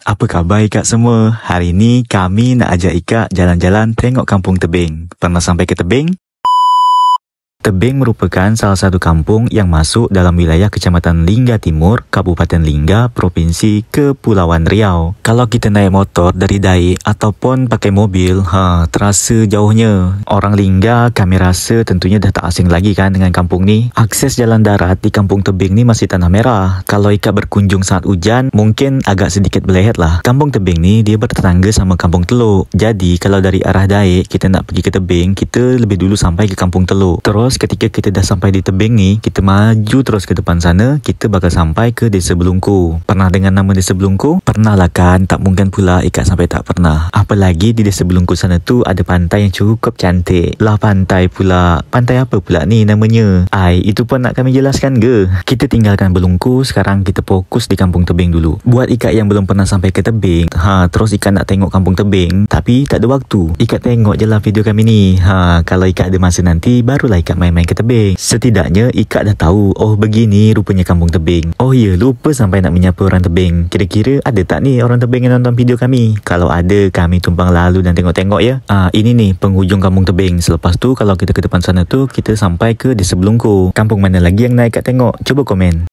Apa khabar Ikak semua? Hari ni kami nak ajak Ikak jalan-jalan tengok kampung tebing. Pernah sampai ke tebing? Tebing merupakan salah satu kampung yang masuk dalam wilayah Kecamatan Lingga Timur, Kabupaten Lingga, Provinsi Kepulauan Riau. Kalau kita naik motor dari Daik ataupun pakai mobil, terasa jauhnya. Orang Lingga kami rasa tentunya dah tak asing lagi kan dengan kampung ni. Akses jalan darat di kampung tebing ni masih tanah merah. Kalau Ikak berkunjung saat hujan, mungkin agak sedikit berlehet lah. Kampung tebing ni dia bertetangga sama kampung Teluk. Jadi kalau dari arah Daik kita nak pergi ke tebing, kita lebih dulu sampai ke kampung Teluk. Terus ketika kita dah sampai di tebing ni, kita maju terus ke depan sana, kita bakal sampai ke Desa Belungku. Pernah dengar nama Desa Belungku? Pernah lah kan? Tak mungkin pula Ikak sampai tak pernah. Apalagi di Desa Belungku sana tu ada pantai yang cukup cantik. Lah pantai pula. Pantai apa pula ni namanya? Itu pun nak kami jelaskan ke? Kita tinggalkan Belungku, sekarang kita fokus di kampung tebing dulu. Buat Ikak yang belum pernah sampai ke tebing, terus Ikak nak tengok kampung tebing, tapi tak ada waktu, Ikak tengok je lah video kami ni. Kalau Ikak ada masa nanti, barulah Ikak main-main ke tebing. Setidaknya Ikak dah tahu, oh begini rupanya kampung tebing. Oh ya, lupa sampai nak menyapa orang tebing. Kira-kira ada tak ni orang tebing yang nonton video kami? Kalau ada, kami tumpang lalu dan tengok-tengok ya. Ini nih penghujung kampung tebing. Selepas tu kalau kita ke depan sana tu, kita sampai ke Desa Belungku. Kampung mana lagi yang nak Ikak tengok? Cuba komen.